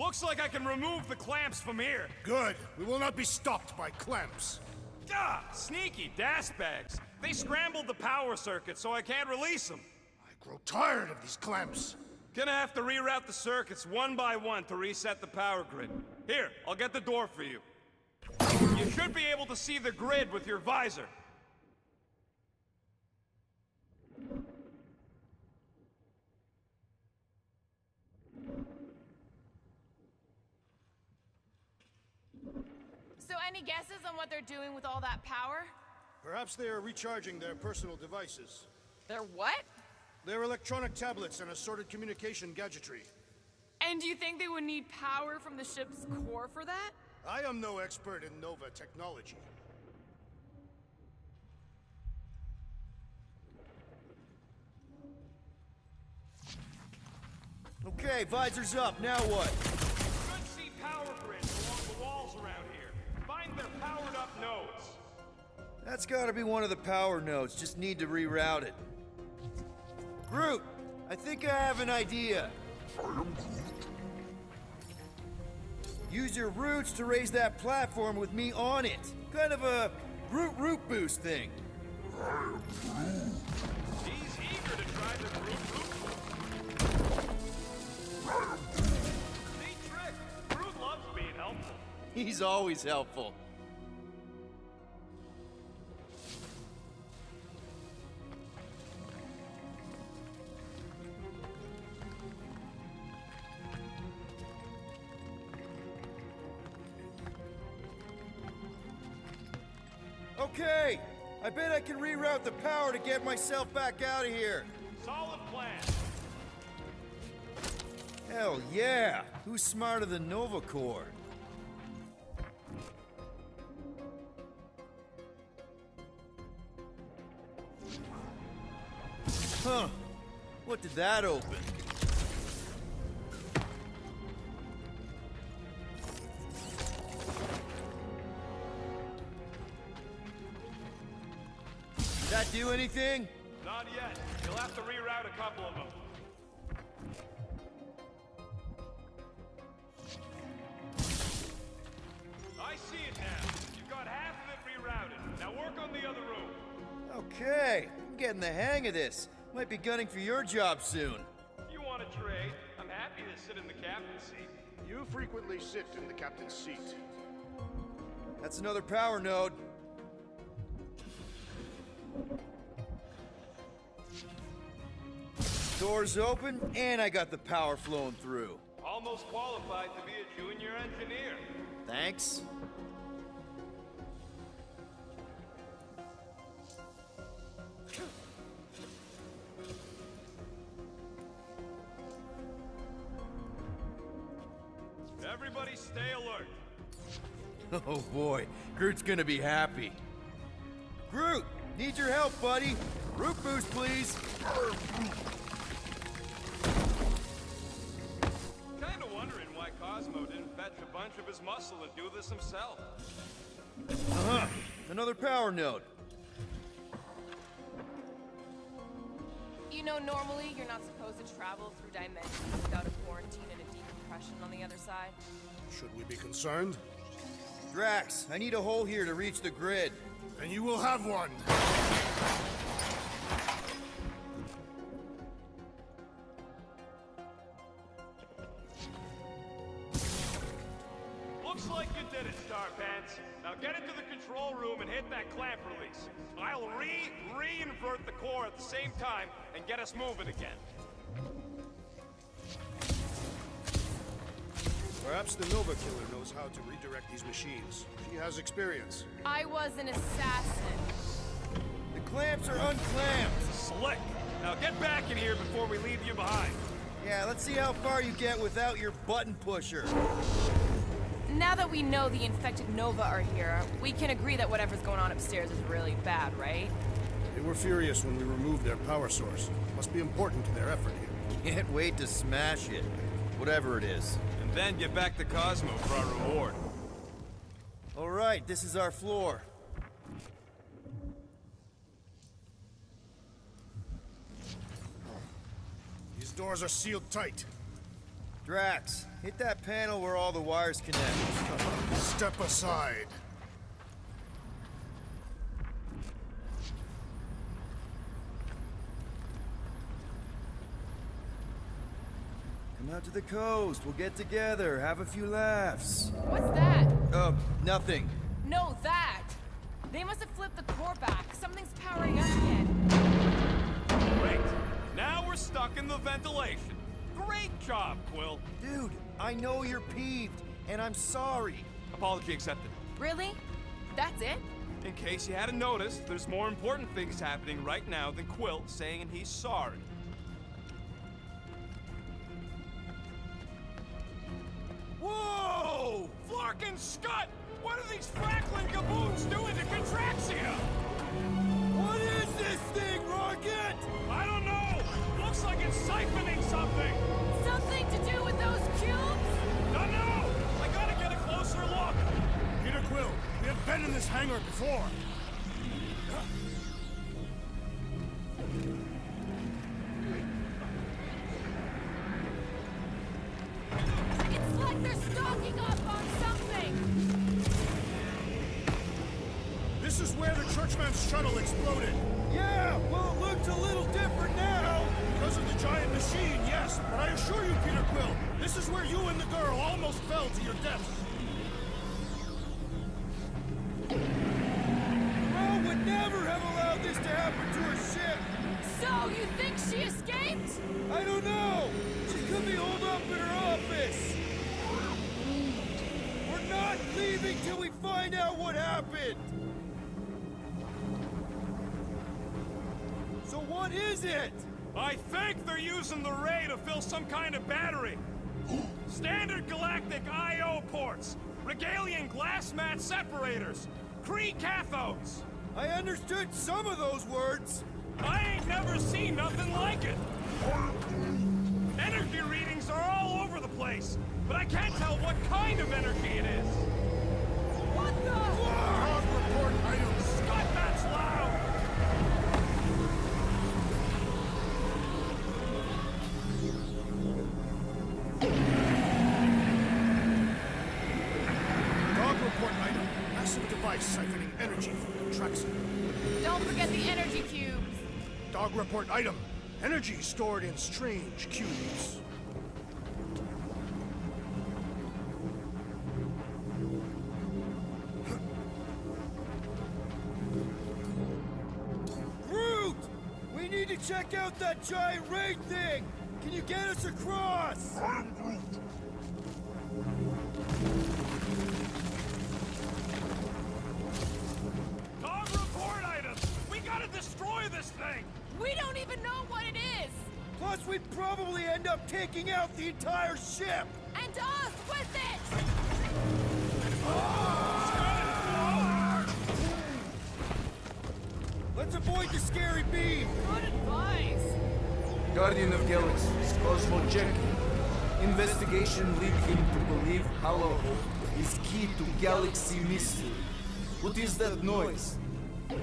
Looks like I can remove the clamps from here. Good. We will not be stopped by clamps. Ah, sneaky bags. They scrambled the power circuit, so I can't release them. I grow tired of these clamps. Gonna have to reroute the circuits one by one to reset the power grid. Here, I'll get the door for you. You should be able to see the grid with your visor. So any guesses on what they're doing with all that power? Perhaps they are recharging their personal devices. They're what? Their electronic tablets and assorted communication gadgetry. And do you think they would need power from the ship's core for that? I am no expert in Nova technology. Okay, visor's up, now what? Should see power grids along the walls around here. Find their powered up nodes. That's gotta be one of the power nodes, just need to reroute it. Groot, I think I have an idea. I am Groot. Use your roots to raise that platform with me on it. Kind of a Groot root boost thing. I am Groot. He's eager to try the Groot root. I am Groot. Neat trick. Groot loves being helpful. He's always helpful. Okay, I bet I can reroute the power to get myself back out of here. Solid plan. Hell yeah! Who's smarter than Nova Corps? Huh. What did that open? Did that do anything? Not yet. You'll have to reroute a couple of them. I see it now. You've got half of it rerouted. Now work on the other room. Okay, I'm getting the hang of this. Might be gunning for your job soon. You want to trade? I'm happy to sit in the captain's seat. You frequently sit in the captain's seat. That's another power node. Doors open, and I got the power flowing through. Almost qualified to be a junior engineer. Thanks. Everybody stay alert. Oh boy, Groot's gonna be happy. Groot, need your help, buddy. Root boost, please. Kinda wondering why Cosmo didn't fetch a bunch of his muscle and do this himself. Uh-huh. Another power node. You know, normally you're not supposed to travel through dimensions without a quarantine and a decompression on the other side. Should we be concerned? Drax, I need a hole here to reach the grid. And you will have one. Looks like you did it, Starpants. Now get into the control room and hit that clamp release. I'll re-invert the core at the same time and get us moving again. Perhaps the Nova Killer knows how to redirect these machines. She has experience. I was an assassin. The clamps are unclamped. Slick. Now get back in here before we leave you behind. Yeah, let's see how far you get without your button pusher. Now that we know the infected Nova are here, we can agree that whatever's going on upstairs is really bad, right? They were furious when we removed their power source. Must be important to their effort here. Can't wait to smash it. Whatever it is. And then get back to Cosmo for our reward. All right, this is our floor. These doors are sealed tight. Drax, hit that panel where all the wires connect. Step aside. Come out to the coast. We'll get together, have a few laughs. What's that? Nothing. No, that! They must have flipped the core back. Something's powering up again. Great. Now we're stuck in the ventilation. Great job, Quill. Dude, I know you're peeved, and I'm sorry. Apology accepted. Really? That's it? In case you hadn't noticed, there's more important things happening right now than Quill saying he's sorry. Whoa! Flark and Scott! What are these frackling gaboons doing to Contraxia? What is this thing, Rocket? I don't know! Looks like it's siphoning something! Something to do with those cubes? Don't know! I gotta get a closer look! Peter Quill, we have been in this hangar before. It's like they're stocking up on something! This is where the Churchman's shuttle exploded. Yeah, well, it looks a little different now. Because of the giant machine, yes. But I assure you, Peter Quill, this is where you and the girl almost fell to your deaths. Rome would never have allowed this to happen to her ship. So, you think she escaped? I don't know. She could be holed up in her office. We're not leaving till we find out what happened. So what is it? I think they're using the ray to fill some kind of battery. Standard galactic I.O. ports, Regalian glass mat separators, Kree cathodes. I understood some of those words. I ain't never seen nothing like it. Energy readings are all over the place, but I can't tell what kind of energy it is. What the? Log report items. Scott, that's loud! Dog report item. Massive device siphoning energy from Contraxia. Don't forget the energy cubes. Dog report item. Energy stored in strange cubes. Groot! We need to check out that giant ray thing! Can you get us across? I am Groot. Dog report items! We gotta destroy this thing! We don't even know what it is! Plus, we'd probably end up taking out the entire ship! And us with it! Let's avoid the scary beam! Good advice! Guardian of Galaxies, Cosmo checking. Investigation lead him to believe Hollow is key to galaxy mystery. What is that noise?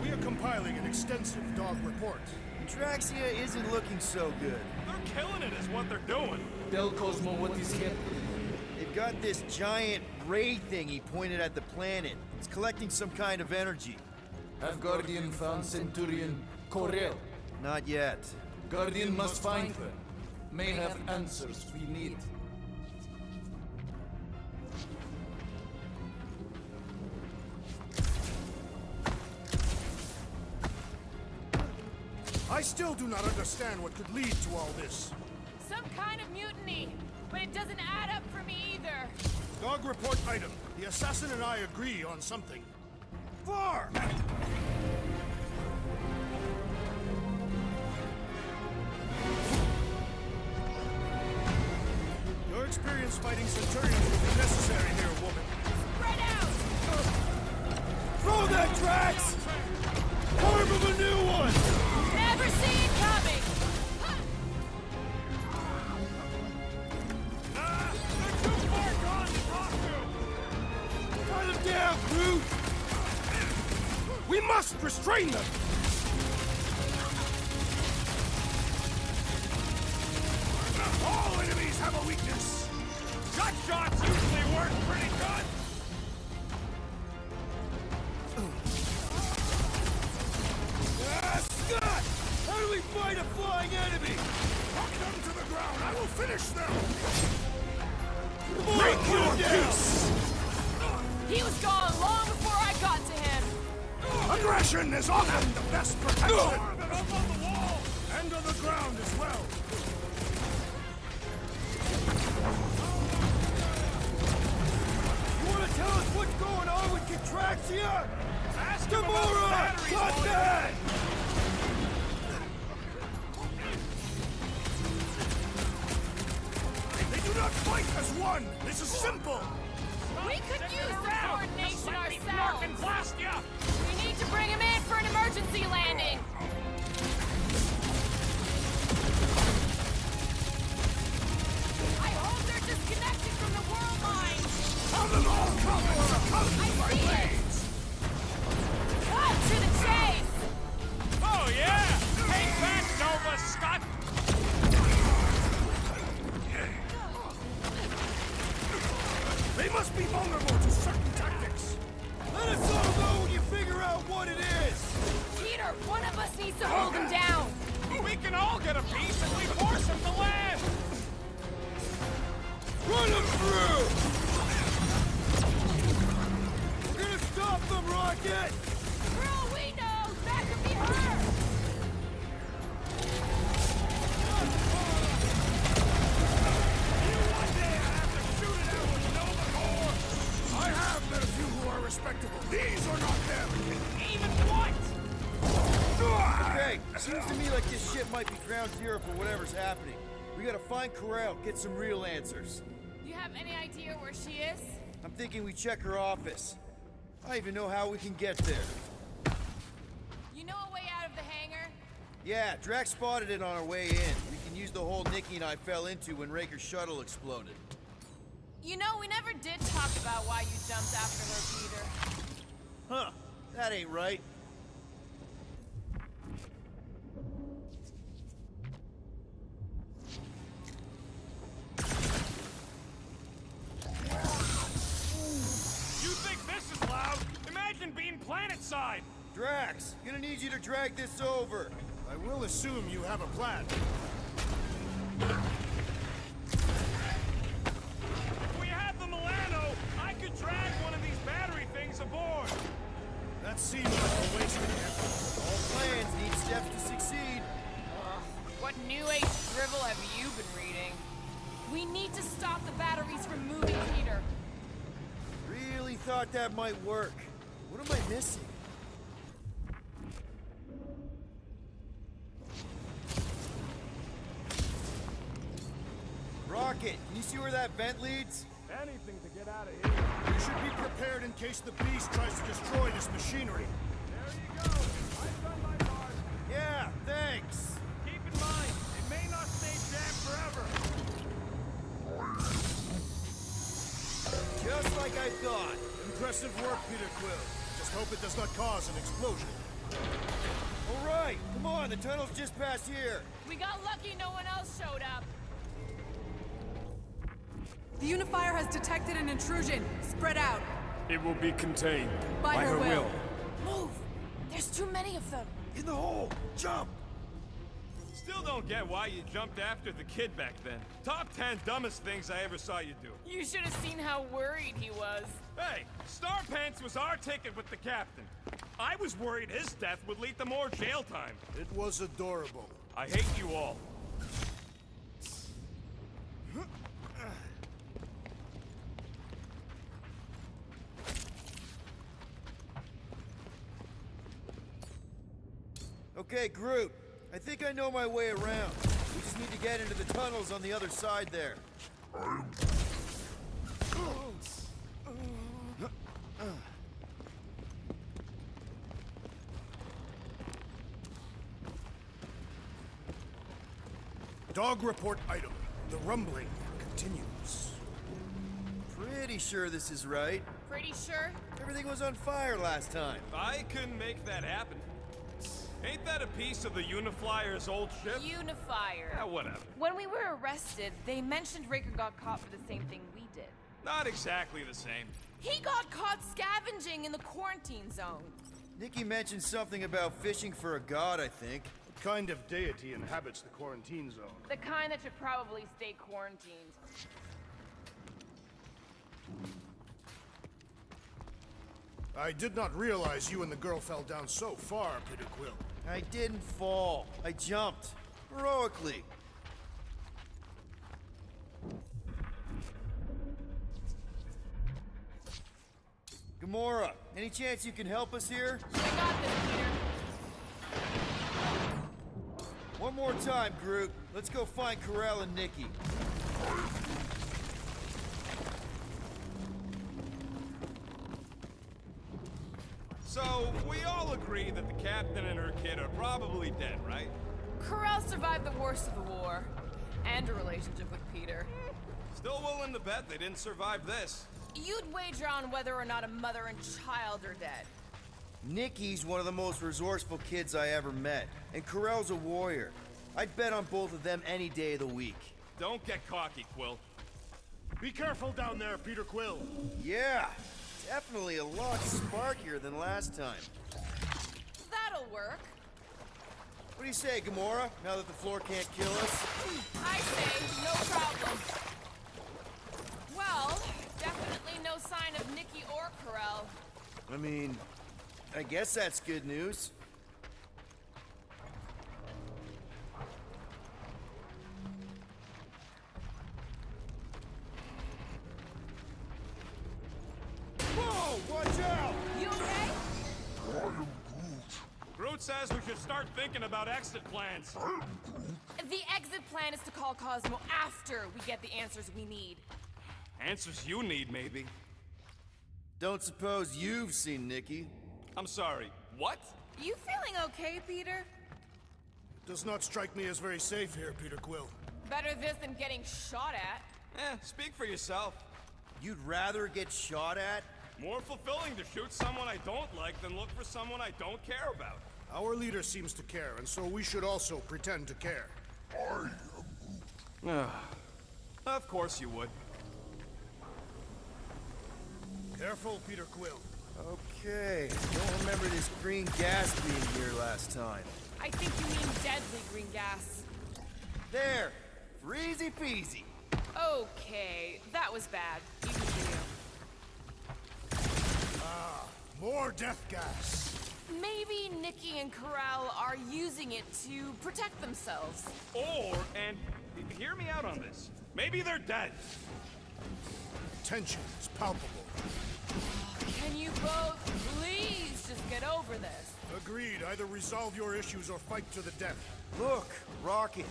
We are compiling an extensive dog report. Contraxia isn't looking so good. They're killing it is what they're doing. Tell Cosmo what is happening. They've got this giant ray thingy pointed at the planet. It's collecting some kind of energy. Have Guardian found Centurion Corel? Not yet. Guardian must find her. May have answers we need. I still do not understand what could lead to all this. Some kind of mutiny, but it doesn't add up for me either. Dog report item. The assassin and I agree on something. Far! Your experience fighting Centurions will be necessary here, woman. Spread out! Throw that, Drax! Form of a new one! Never see it coming! They're too far gone to talk to! Tie them down, Groot! We must restrain them! All enemies have a weakness! hot shots usually work pretty good. Scott! How do we fight a flying enemy? Knock them to the ground. I will finish them. Make your peace. He was gone long before I got to him. Aggression is often the best protection. Up on the wall. And on the ground as well. You want to tell us what's going on with Contraxia? Ask him about the Gamora! batteries, Cut will ya? that! They do not fight as one! This is simple! We could use some Around. coordination Let me mark and ourselves. blast ya. We need to bring him in for an emergency landing. I hope they're disconnected from the world line. Have them all come and succumb I to my see it. blades! Cut to the chase. Oh yeah! Take that, Nova Scott! They must be vulnerable to certain tactics! Let us all know when you figure out what it is! Peter, one of us needs to hold him down. We can all get a piece if we force him to land! Run them through! We're gonna stop them, Rocket! For all we know, that could be her. You one day have to shoot it out with Nova Corps! I have met a few who are respectable. These are not them! Even what? Okay, seems to me like this ship might be ground zero for whatever's happening. We gotta find Corral, get some real answers. You have any idea where she is? I'm thinking we check her office. I don't even know how we can get there. You know a way out of the hangar? Yeah, Drax spotted it on our way in. We can use the hole Nikki and I fell into when Raker's shuttle exploded. You know, we never did talk about why you jumped after her, Peter. Huh, that ain't right. You think this is loud? Imagine being planet-side! Drax, gonna need you to drag this over. I will assume you have a plan. If we had the Milano, I could drag one of these battery things aboard! That seems like a waste of effort. All plans need steps to succeed. What new age drivel have you been reading? We need to stop the batteries from moving, Peter. Really thought that might work. What am I missing? Rocket, can you see where that vent leads? Anything to get out of here. You should be prepared in case the beast tries to destroy this machinery. There you go. I've done my part. Yeah, thanks. Keep in mind, it may not stay jammed forever. Just like I thought. Impressive work, Peter Quill. Just hope it does not cause an explosion. All right, come on, the tunnel's just past here. We got lucky no one else showed up. The Unifier has detected an intrusion. Spread out. It will be contained. By her will. Move! There's too many of them. In the hole! Jump! Still don't get why you jumped after the kid back then. Top 10 dumbest things I ever saw you do. You should have seen how worried he was. Hey, Star Pants was our ticket with the captain. I was worried his death would lead to more jail time. It was adorable. I hate you all. Okay, Groot. I think I know my way around. We just need to get into the tunnels on the other side there. Dog report item. The rumbling continues. Pretty sure this is right. Pretty sure? Everything was on fire last time. I couldn't make that happen. Ain't that a piece of the Uniflyer's old ship? Unifier. Yeah, whatever. When we were arrested, they mentioned Raker got caught for the same thing we did. Not exactly the same. He got caught scavenging in the quarantine zone. Nikki mentioned something about fishing for a god, I think. What kind of deity inhabits the quarantine zone? The kind that should probably stay quarantined. I did not realize you and the girl fell down so far, Peter Quill. I didn't fall. I jumped. Heroically. Gamora, any chance you can help us here? I got this, Peter. One more time, Groot. Let's go find Corel and Nikki. So, we all agree that the captain and her kid are probably dead, right? Corel survived the worst of the war. And a relationship with Peter. Still willing to bet they didn't survive this. You'd wager on whether or not a mother and child are dead. Nikki's one of the most resourceful kids I ever met, and Corel's a warrior. I'd bet on both of them any day of the week. Don't get cocky, Quill. Be careful down there, Peter Quill. Yeah, definitely a lot sparkier than last time. That'll work. What do you say, Gamora, now that the floor can't kill us? I say, no problem. Well, definitely no sign of Nikki or Corel. I mean, I guess that's good news. Whoa, watch out! You okay? I am Groot. Groot says we should start thinking about exit plans. The exit plan is to call Cosmo after we get the answers we need. Answers you need, maybe. Don't suppose you've seen Nikki? I'm sorry, what? You feeling okay, Peter? Does not strike me as very safe here, Peter Quill. Better this than getting shot at. Speak for yourself. You'd rather get shot at? More fulfilling to shoot someone I don't like than look for someone I don't care about. Our leader seems to care, and so we should also pretend to care. I am Of course you would. Careful, Peter Quill. Okay, don't remember this green gas being here last time. I think you mean deadly green gas. There, for easy peasy. Okay, that was bad. Even for you. More death gas. Maybe Nikki and Corel are using it to protect themselves. And hear me out on this. Maybe they're dead. Tension is palpable. Can you both please just get over this? Agreed. Either resolve your issues or fight to the death. Look, Rocket.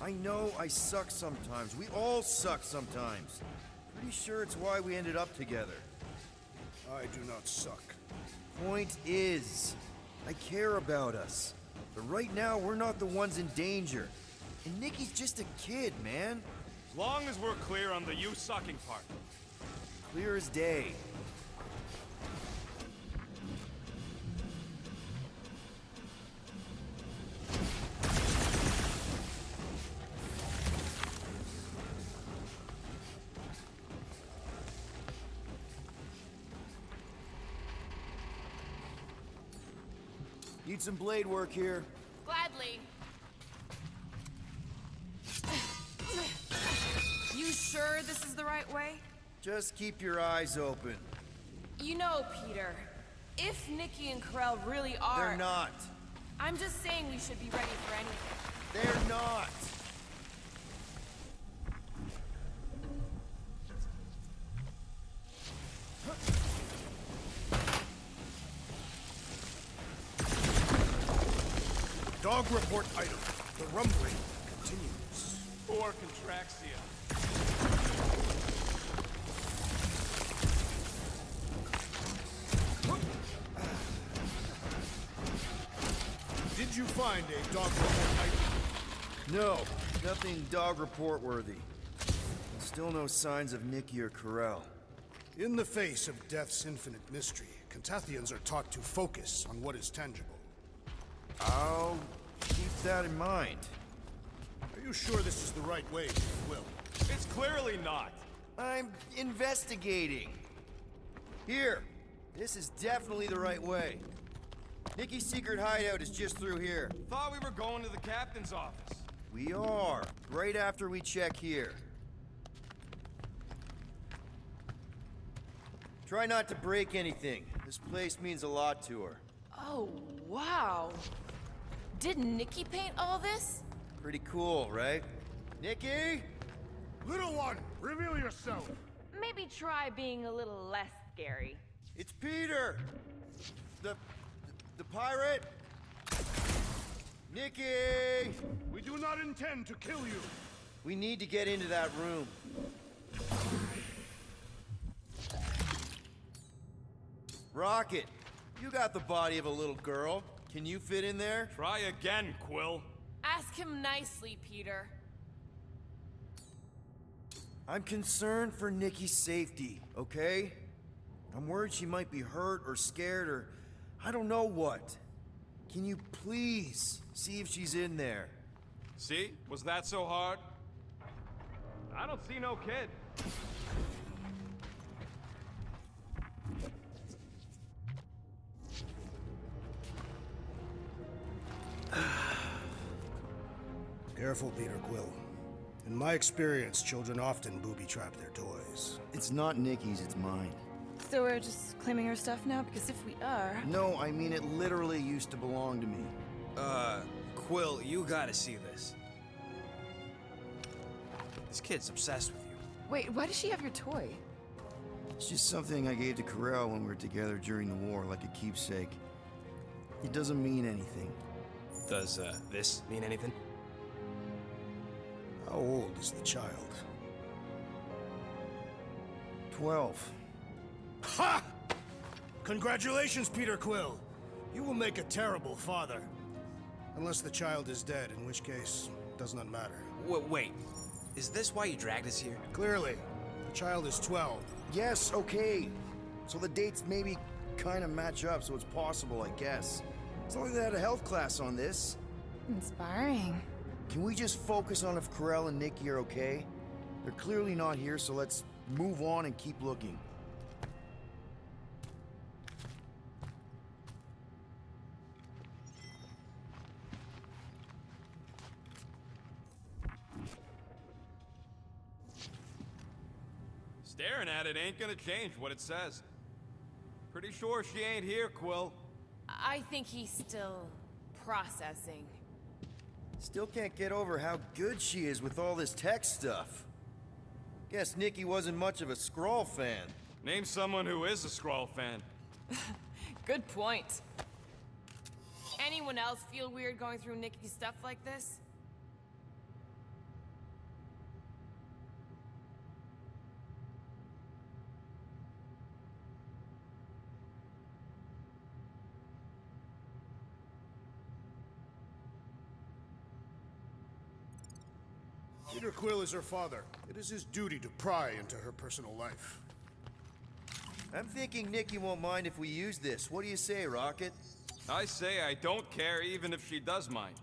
I know I suck sometimes. We all suck sometimes. Pretty sure it's why we ended up together. I do not suck. Point is, I care about us. But right now, we're not the ones in danger. And Nikki's just a kid, man. As long as we're clear on the you sucking part. Clear as day. Need some blade work here. Gladly. You sure this is the right way? Just keep your eyes open. You know, Peter, if Nikki and Corel really are... They're not. I'm just saying we should be ready for anything. They're not. Dog report item. The rumbling continues. Or Contraxia. Did you find a dog report item? No, nothing dog report worthy. Still no signs of Nikki or Corel. In the face of death's infinite mystery, Catathians are taught to focus on what is tangible. I'll keep that in mind. Are you sure this is the right way, Will? It's clearly not. I'm investigating. Here. This is definitely the right way. Nikki's secret hideout is just through here. Thought we were going to the captain's office. We are. Right after we check here. Try not to break anything. This place means a lot to her. Oh, wow. Did Nikki paint all this? Pretty cool, right? Nikki? Little one, reveal yourself. Maybe try being a little less scary. It's Peter! The pirate? Nikki! We do not intend to kill you. We need to get into that room. Rocket, you got the body of a little girl. Can you fit in there? Try again, Quill. Ask him nicely, Peter. I'm concerned for Nikki's safety, okay? I'm worried she might be hurt or scared or I don't know what. Can you please see if she's in there? See? Was that so hard? I don't see no kid. Careful, Peter Quill. In my experience, children often booby-trap their toys. It's not Nikki's, it's mine. So we're just claiming her stuff now? Because if we are... No, I mean it literally used to belong to me. Quill, you gotta see this. This kid's obsessed with you. Wait, why does she have your toy? It's just something I gave to Corel when we were together during the war, like a keepsake. It doesn't mean anything. Does, this mean anything? How old is the child? 12. Ha! Congratulations, Peter Quill. You will make a terrible father. Unless the child is dead, in which case, does not matter. Wait, is this why you dragged us here? Clearly, the child is 12. Yes, okay. So the dates maybe kind of match up, so it's possible, I guess. It's not like they had a health class on this. Inspiring. Can we just focus on if Corel and Nikki are okay? They're clearly not here, so let's move on and keep looking. Staring at it ain't gonna change what it says. Pretty sure she ain't here, Quill. I think he's still processing. Still can't get over how good she is with all this tech stuff. Guess Nikki wasn't much of a Skrull fan. Name someone who is a Skrull fan. Good point. Anyone else feel weird going through Nikki's stuff like this? Peter Quill is her father. It is his duty to pry into her personal life. I'm thinking Nikki won't mind if we use this. What do you say, Rocket? I say I don't care even if she does mind.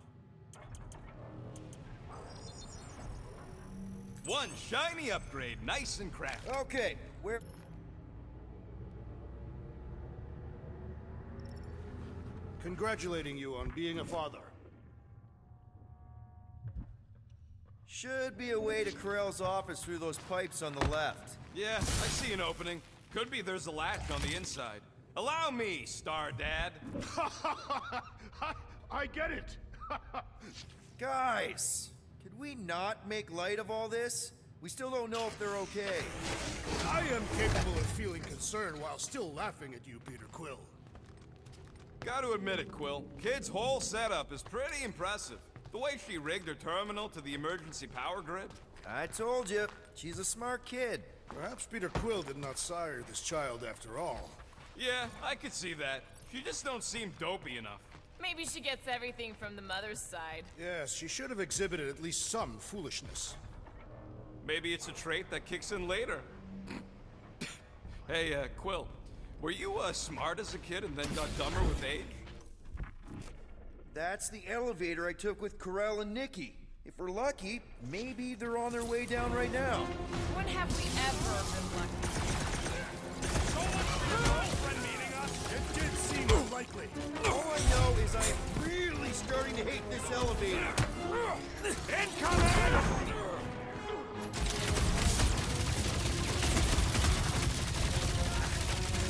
One shiny upgrade, nice and crafty. Okay, where... Congratulating you on being a father. Should be a way to Corel's office through those pipes on the left. Yeah, I see an opening. Could be there's a latch on the inside. Allow me, Star Dad. I get it. Guys, could we not make light of all this? We still don't know if they're okay. I am capable of feeling concern while still laughing at you, Peter Quill. Gotta admit it, Quill. Kid's whole setup is pretty impressive. The way she rigged her terminal to the emergency power grid. I told you, she's a smart kid. Perhaps Peter Quill did not sire this child after all. Yeah, I could see that. She just don't seem dopey enough. Maybe she gets everything from the mother's side. Yes, she should have exhibited at least some foolishness. Maybe it's a trait that kicks in later. Hey, Quill, were you smart as a kid and then got dumber with age? That's the elevator I took with Corel and Nikki. If we're lucky, maybe they're on their way down right now. When have we ever been lucky? So much for your girlfriend meeting us. It did seem unlikely. All I know is I am really starting to hate this elevator. Incoming!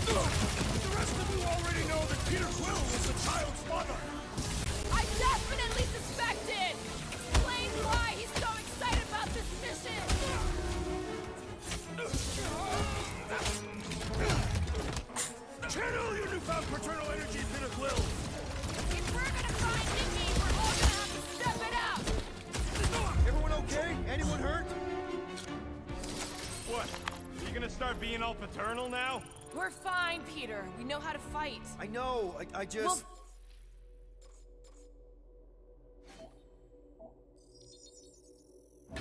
The rest of you already know that Peter Quill was the child's father. I definitely suspected! Explain why he's so excited about this mission! Channel your newfound paternal energy, Peter Quill. If we're gonna find Nikki, we're all gonna have to step it up! Everyone okay? Anyone hurt? What? You gonna start being all paternal now? We're fine, Peter. We know how to fight. I know, I just... Well,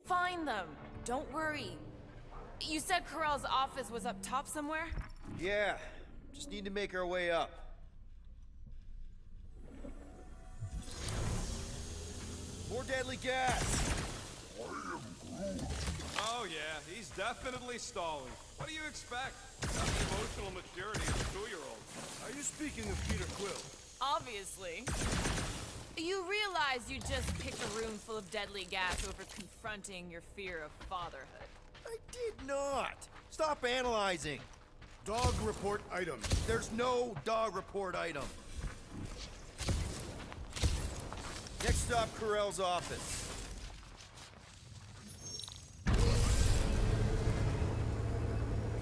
find them. Don't worry. You said Carell's office was up top somewhere? Yeah, just need to make our way up. More deadly gas! Oh yeah, he's definitely stalling. What do you expect? Got the emotional maturity of a 2-year-old. Are you speaking of Peter Quill? Obviously. You realize you just picked a room full of deadly gas over confronting your fear of fatherhood. I did not! Stop analyzing! Dog report item. There's no dog report item. Next stop, Carell's office.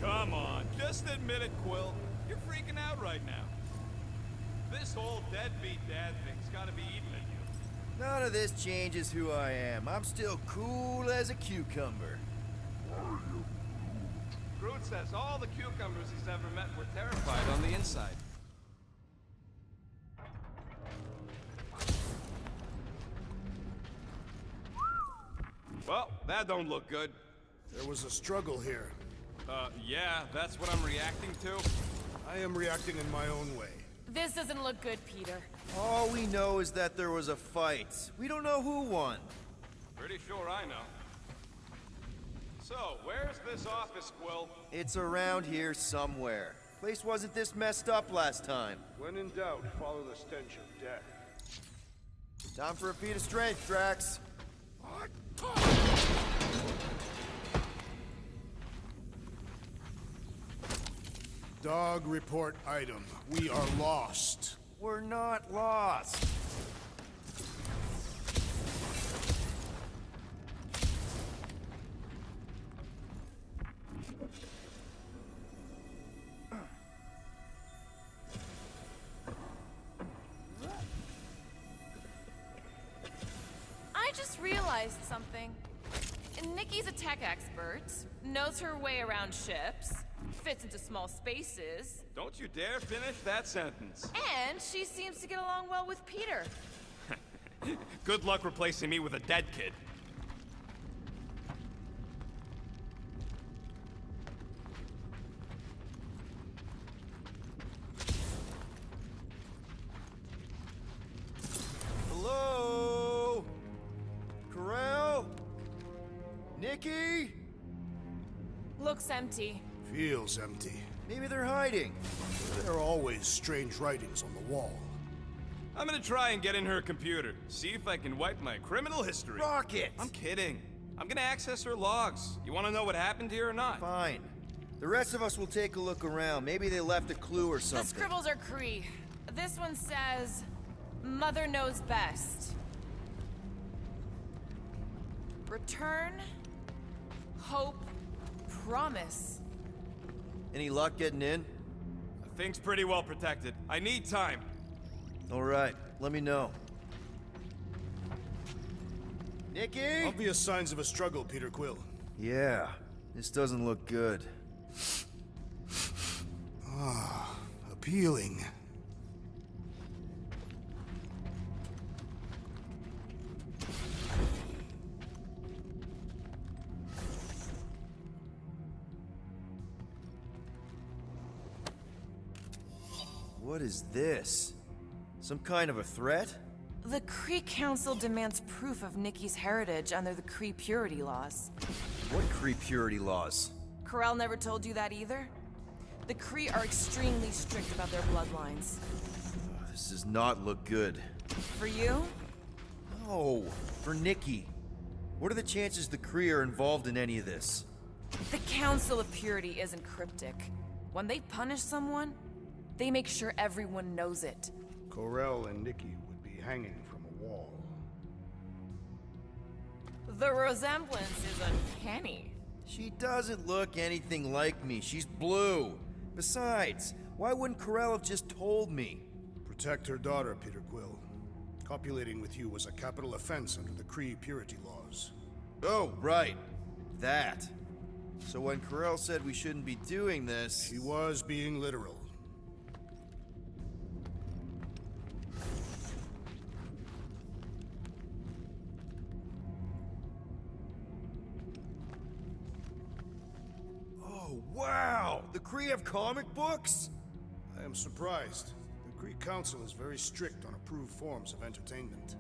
Come on, just admit it, Quill. You're freaking out right now. This whole deadbeat dad thing's gotta be eating at you. None of this changes who I am. I'm still cool as a cucumber. Groot says all the cucumbers he's ever met were terrified on the inside. Well, that don't look good. There was a struggle here. Yeah, that's what I'm reacting to. I am reacting in my own way. This doesn't look good, Peter. All we know is that there was a fight. We don't know who won. Pretty sure I know. So, where's this office, Quill? It's around here somewhere. Place wasn't this messed up last time. When in doubt, follow the stench of death. Time for a feat of strength, Drax. Dog report item. We are lost. We're not lost. I just realized something. Nikki's a tech expert, knows her way around ships, fits into small spaces, Don't you dare finish that sentence. and she seems to get along well with Peter. Good luck replacing me with a dead kid. Hello? Carell? Nikki? Looks empty. Feels empty. Maybe they're hiding. There are always strange writings on the wall. I'm gonna try and get in her computer, see if I can wipe my criminal history. Rocket! I'm kidding. I'm gonna access her logs. You wanna know what happened here or not? Fine. The rest of us will take a look around. Maybe they left a clue or The something. scribbles are Kree. This one says, Mother knows best. Return, hope, promise. Any luck getting in? The thing's pretty well protected. I need time. All right, let me know. Nikki? Obvious signs of a struggle, Peter Quill. Yeah, this doesn't look good. Appealing. What is this? Some kind of a threat? The Kree Council demands proof of Nikki's heritage under the Kree purity laws. What Kree purity laws? Corel never told you that either? The Kree are extremely strict about their bloodlines. This does not look good. For you? No, for Nikki. What are the chances the Kree are involved in any of this? The Council of Purity isn't cryptic. When they punish someone, they make sure everyone knows it. Corel and Nikki would be hanging from a wall. The resemblance is uncanny. She doesn't look anything like me. She's blue. Besides, why wouldn't Corel have just told me? Protect her daughter, Peter Quill. Copulating with you was a capital offense under the Kree purity laws. Oh, right. That. So when Corel said we shouldn't be doing this... She was being literal. Oh, wow! The Kree have comic books? I am surprised. The Kree Council is very strict on approved forms of entertainment.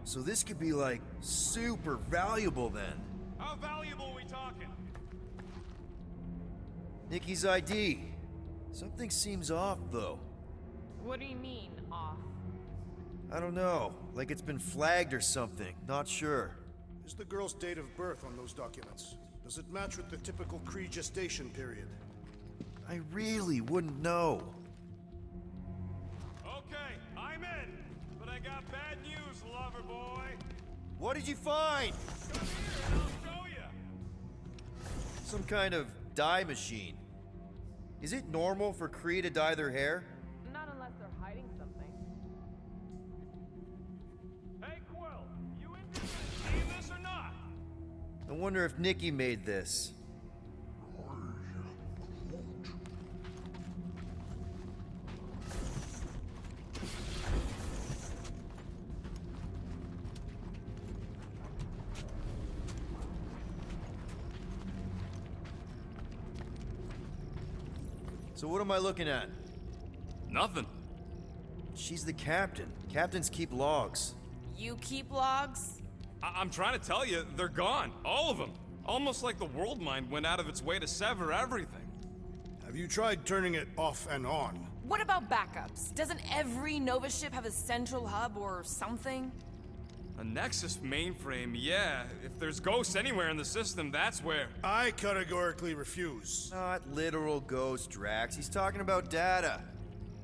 So this could be, like, super valuable then. How valuable are we talking? Nikki's ID. Something seems off, though. What do you mean, off? I don't know. Like it's been flagged or something. Not sure. Is the girl's date of birth on those documents? Does it match with the typical Kree gestation period? I really wouldn't know. Okay, I'm in. But I got bad news, lover boy. What did you find? Come here and I'll show you. Some kind of dye machine. Is it normal for Kree to dye their hair? Not unless they're hiding something. Hey, Quill, you interested in seeing this or not? I wonder if Nikki made this. So what am I looking at? Nothing. She's the captain. Captains keep logs. You keep logs? I'm trying to tell you, they're gone. All of them. Almost like the world mind went out of its way to sever everything. Have you tried turning it off and on? What about backups? Doesn't every Nova ship have a central hub or something? A Nexus mainframe, yeah. If there's ghosts anywhere in the system, that's where. I categorically refuse. Not literal ghost, Drax. He's talking about data.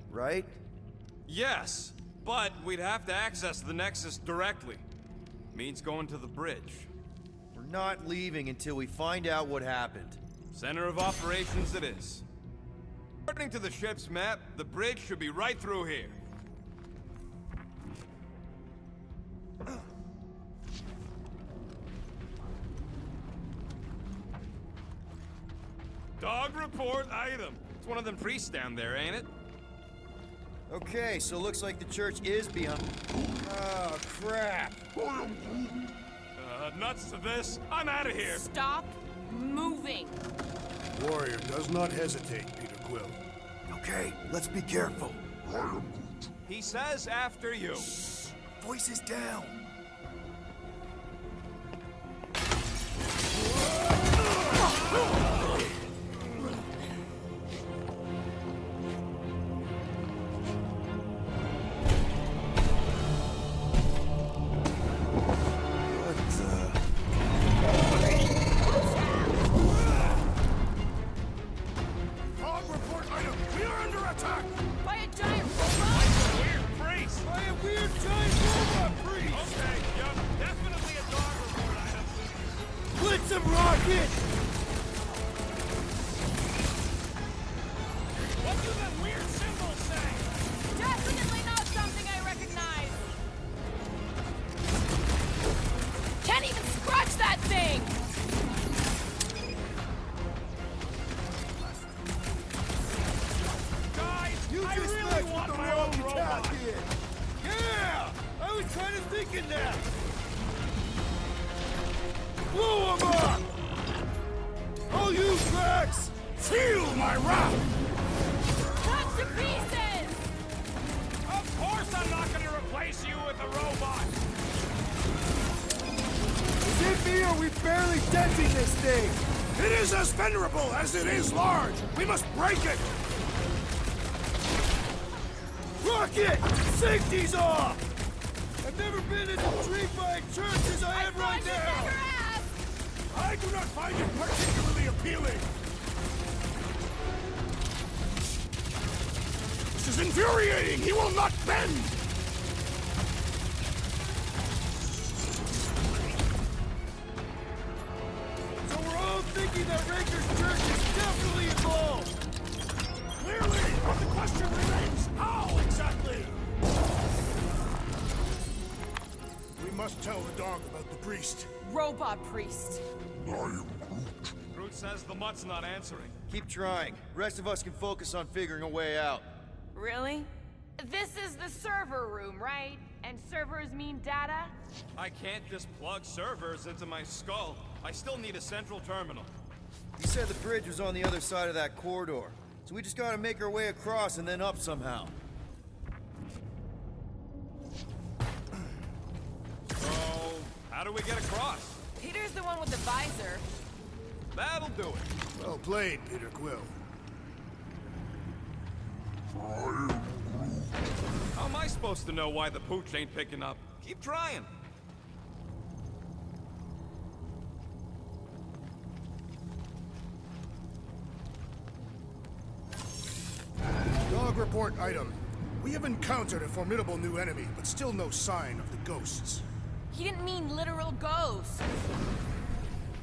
Right? Yes, but we'd have to access the Nexus directly. Means going to the bridge. We're not leaving until we find out what happened. Center of operations it is. According to the ship's map, the bridge should be right through here. Dog report item. It's one of them priests down there, ain't it? Okay, so looks like the church is behind. Oh, crap. Nuts to this. I'm out of here. Stop moving. Warrior does not hesitate, Peter Quill. Okay, let's be careful. He says after you. Voices down. Dog report item! We are under attack! By a giant robot? Weird priest. By a weird giant robot priest! Okay, yep, definitely a dog report item. Blitz him, Rocket! What do the weird symbols say? Definitely not something I recognize. Can't even scratch that thing! Guys, You I just really messed want with the my wrong own robot. cat here. Yeah! I was kind of thinking that. Blow him up! I'll use Drax! Feel my wrath! Cut to pieces! Of course I'm not gonna replace you with a robot. barely denting this thing! It is as venerable as it is large! We must break it! Rocket! Safety's off! I've never been as intrigued by a church as I am right now! I do not find it particularly appealing! This is infuriating! He will not bend! So we're all thinking that Raker's church is definitely involved! Clearly! But the question remains, how exactly? We must tell the dog about the priest. Robot priest. I am Groot. Groot says the mutt's not answering. Keep trying. Rest of us can focus on figuring a way out. Really? This is the server room, right? And servers mean data? I can't just plug servers into my skull. I still need a central terminal. He said the bridge was on the other side of that corridor. So we just gotta make our way across and then up somehow. So, how do we get across? Peter's the one with the visor. That'll do it. Well played, Peter Quill. How am I supposed to know why the pooch ain't picking up? Keep trying. Dog report item. We have encountered a formidable new enemy, but still no sign of the ghosts. He didn't mean literal ghosts.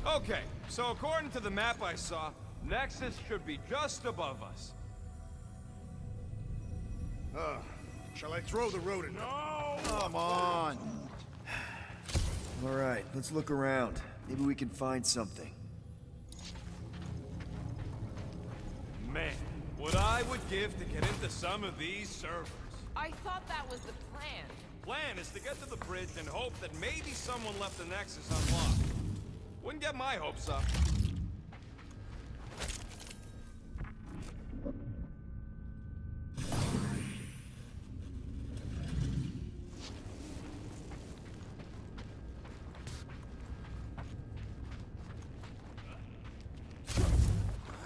Okay, so according to the map I saw, Nexus should be just above us. Shall I throw the rodent? No! Come on! Alright, let's look around. Maybe we can find something. Man, what I would give to get into some of these servers. I thought that was the plan. Plan is to get to the bridge and hope that maybe someone left the Nexus unlocked. Wouldn't get my hopes up.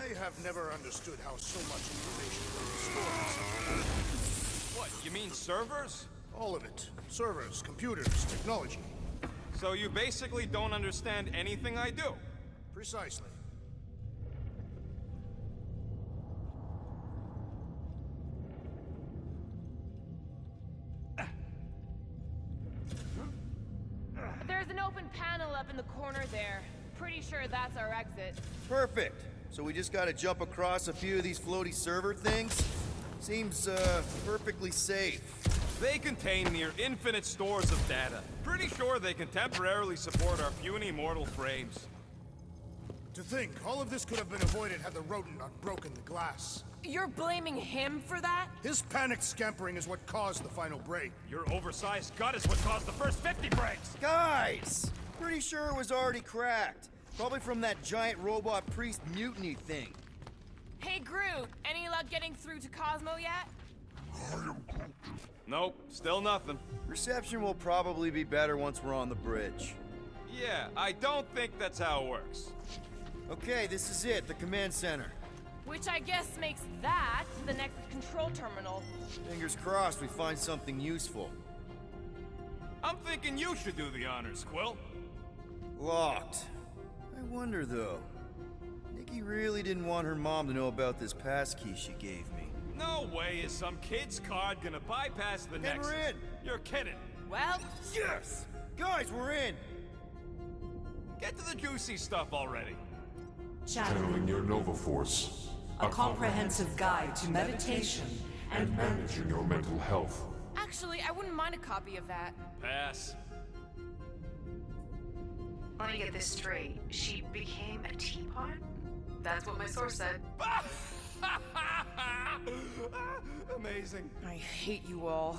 I have never understood how so much information can be stored. What, you mean servers? All of it. Servers, computers, technology. So you basically don't understand anything I do? Precisely. There's an open panel up in the corner there. Pretty sure that's our exit. Perfect! So we just gotta jump across a few of these floaty server things? Seems, perfectly safe. They contain near infinite stores of data. Pretty sure they can temporarily support our puny mortal frames. To think, all of this could have been avoided had the rodent not broken the glass. You're blaming him for that? His panicked scampering is what caused the final break. Your oversized gut is what caused the first 50 breaks! Guys! Pretty sure it was already cracked. Probably from that giant robot priest mutiny thing. Hey, Groot, any luck getting through to Cosmo yet? Nope, still nothing. Reception will probably be better once we're on the bridge. Yeah, I don't think that's how it works. Okay, this is it, the command center. Which I guess makes that the next control terminal. Fingers crossed we find something useful. I'm thinking you should do the honors, Quill. Locked. I wonder, though. Nikki really didn't want her mom to know about this passkey she gave me. No way is some kid's card gonna bypass the And Nexus. we're in! You're kidding. Well, Yes! Guys, we're in! Get to the juicy stuff already. Channeling your Nova Force. A comprehensive guide to meditation And managing your mental health. actually, I wouldn't mind a copy of that. Pass. Let me get this straight. She became a teapot? That's what my source said. Amazing. I hate you all.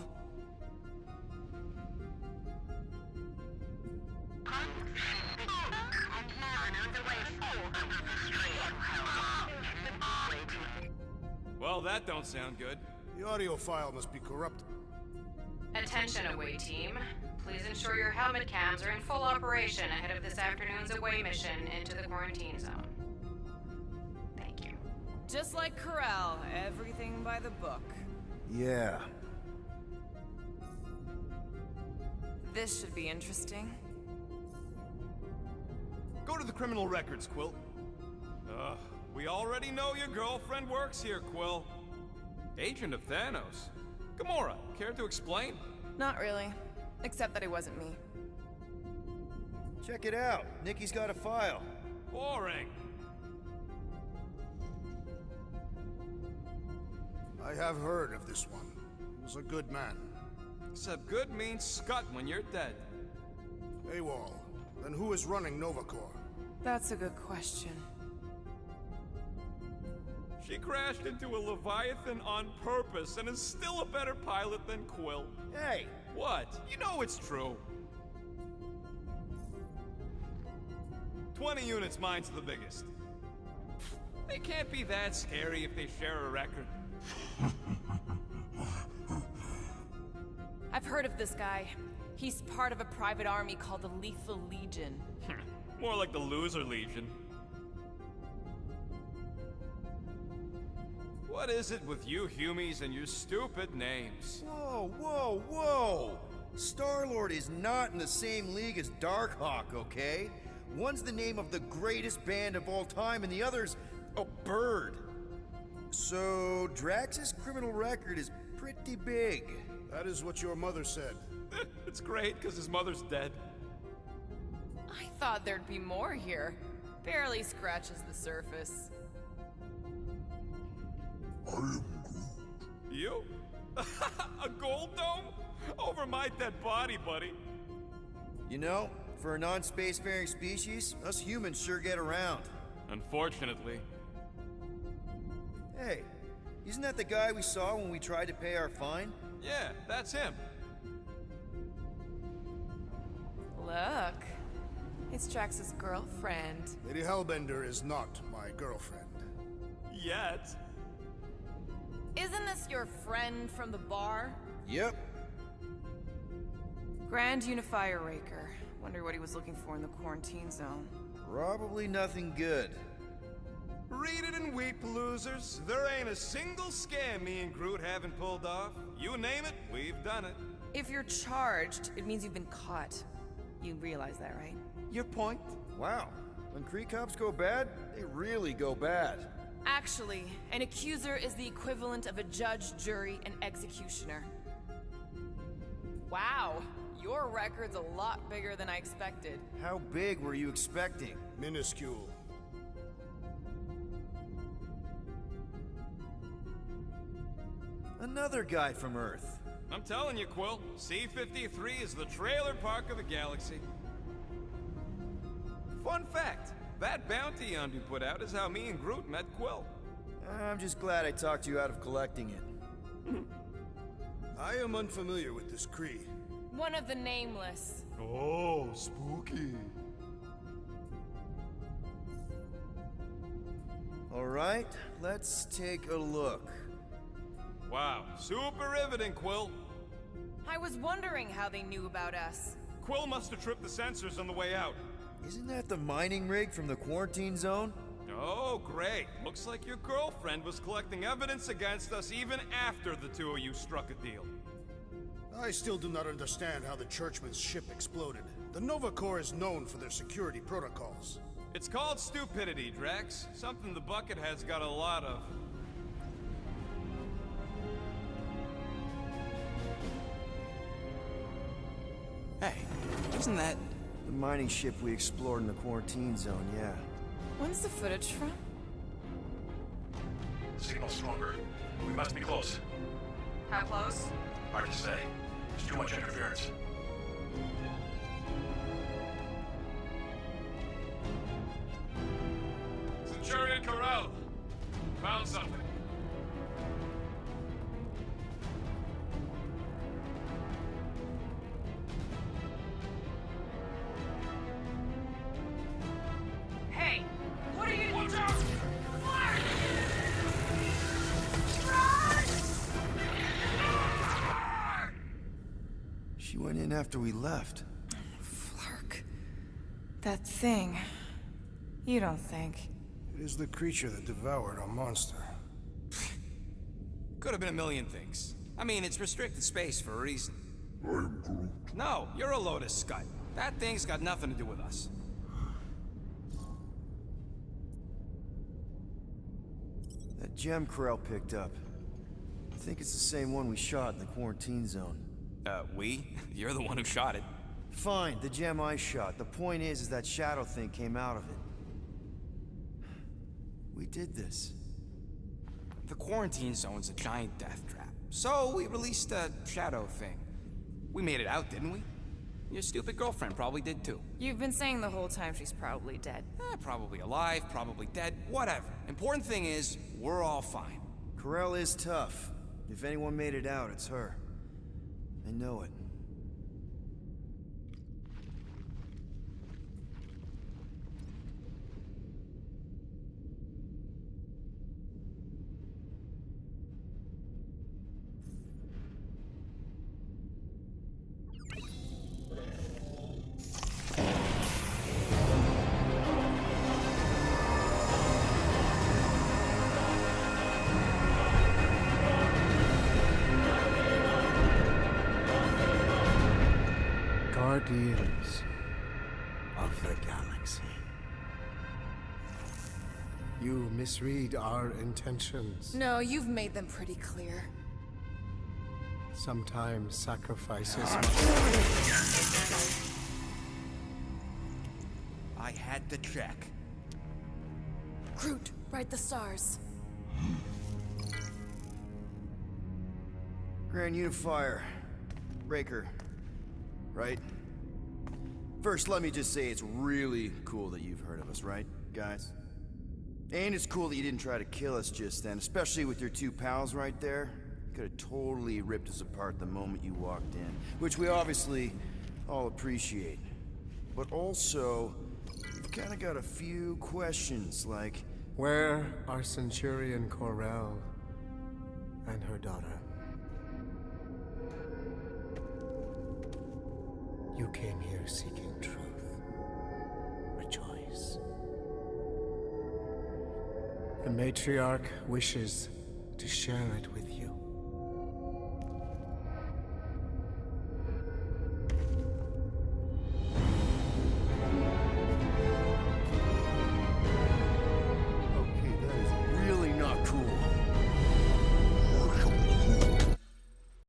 Well, that don't sound good. The audio file must be corrupted. Attention away team. Please ensure your helmet cams are in full operation ahead of this afternoon's away mission into the quarantine zone. Thank you. Just like Corral, everything by the book. Yeah. This should be interesting. Go to the criminal records, Quill. We already know your girlfriend works here, Quill. Agent of Thanos. Gamora, care to explain? Not really. Except that it wasn't me. Check it out. Nikki's got a file. Boring. I have heard of this one. He was a good man. Except good means scut when you're dead. AWOL. Then who is running Novacore? That's a good question. She crashed into a Leviathan on purpose and is still a better pilot than Quill. Hey! What? You know it's true. 20 units, mine's the biggest. They can't be that scary if they share a record. I've heard of this guy. He's part of a private army called the Lethal Legion. More like the Loser Legion. What is it with you Humies and your stupid names? Whoa, whoa, whoa! Star-Lord is not in the same league as Darkhawk, okay? One's the name of the greatest band of all time, and the other's a bird. So, Drax's criminal record is pretty big. That is what your mother said. It's great, because his mother's dead. I thought there'd be more here. Barely scratches the surface. I am Groot. You? A gold dome? Over my dead body, buddy. You know, for a non-spacefaring species, us humans sure get around. Unfortunately. Hey, isn't that the guy we saw when we tried to pay our fine? Yeah, that's him. Look. It's Drax's girlfriend. Lady Hellbender is not my girlfriend. Yet. Isn't this your friend from the bar? Yep. Grand Unifier Raker. Wonder what he was looking for in the quarantine zone. Probably nothing good. Read it and weep, losers. There ain't a single scam me and Groot haven't pulled off. You name it, we've done it. If you're charged, it means you've been caught. You realize that, right? Your point? Wow. When Kree cops go bad, they really go bad. Actually, an accuser is the equivalent of a judge, jury, and executioner. Wow, your record's a lot bigger than I expected. How big were you expecting? Minuscule. Another guy from Earth. I'm telling you, Quill, C-53 is the trailer park of the galaxy. Fun fact, that bounty hunt you put out is how me and Groot met Quill. I'm just glad I talked you out of collecting it. I am unfamiliar with this Kree. One of the Nameless. Oh, spooky. All right, let's take a look. Wow, super riveting, Quill. I was wondering how they knew about us. Quill must have tripped the sensors on the way out. Isn't that the mining rig from the quarantine zone? Oh, great. Looks like your girlfriend was collecting evidence against us even after the two of you struck a deal. I still do not understand how the Churchman's ship exploded. The Nova Corps is known for their security protocols. It's called stupidity, Drax. Something the Buckethead's got a lot of. Hey, isn't that... The mining ship we explored in the quarantine zone, yeah. When's the footage from? Signal stronger. We must be close. How close? Hard to say. There's too much interference. Centurion Corral! Found something. Hey, what are you... Watch out! She went in after we left. Flark. That thing. You don't think... It is the creature that devoured our monster. Could have been a million things. I mean, it's restricted space for a reason. I am Groot. No, you're a load of scud. That thing's got nothing to do with us. That gem Corell picked up. I think it's the same one we shot in the quarantine zone. We? You're the one who shot it. Fine, the gem I shot. The point is that shadow thing came out of it. We did this. The quarantine zone's a giant death trap. So we released a shadow thing. We made it out, didn't we? Your stupid girlfriend probably did too. You've been saying the whole time she's probably dead. Probably alive, probably dead, whatever. Important thing is, we're all fine. Corell is tough. If anyone made it out, it's her. I know it. Guardians of the Galaxy. You misread our intentions. No, you've made them pretty clear. Sometimes sacrifices I had to check. Groot, write the stars. Grand Unifier. Breaker. Right? First, let me just say it's really cool that you've heard of us, right, guys? And it's cool that you didn't try to kill us just then, especially with your two pals right there. Could have totally ripped us apart the moment you walked in, which we obviously all appreciate. But also, we've kind of got a few questions, like... Where are Centurion Corell and her daughter? You came here seeking truth. Rejoice. The matriarch wishes to share it with you.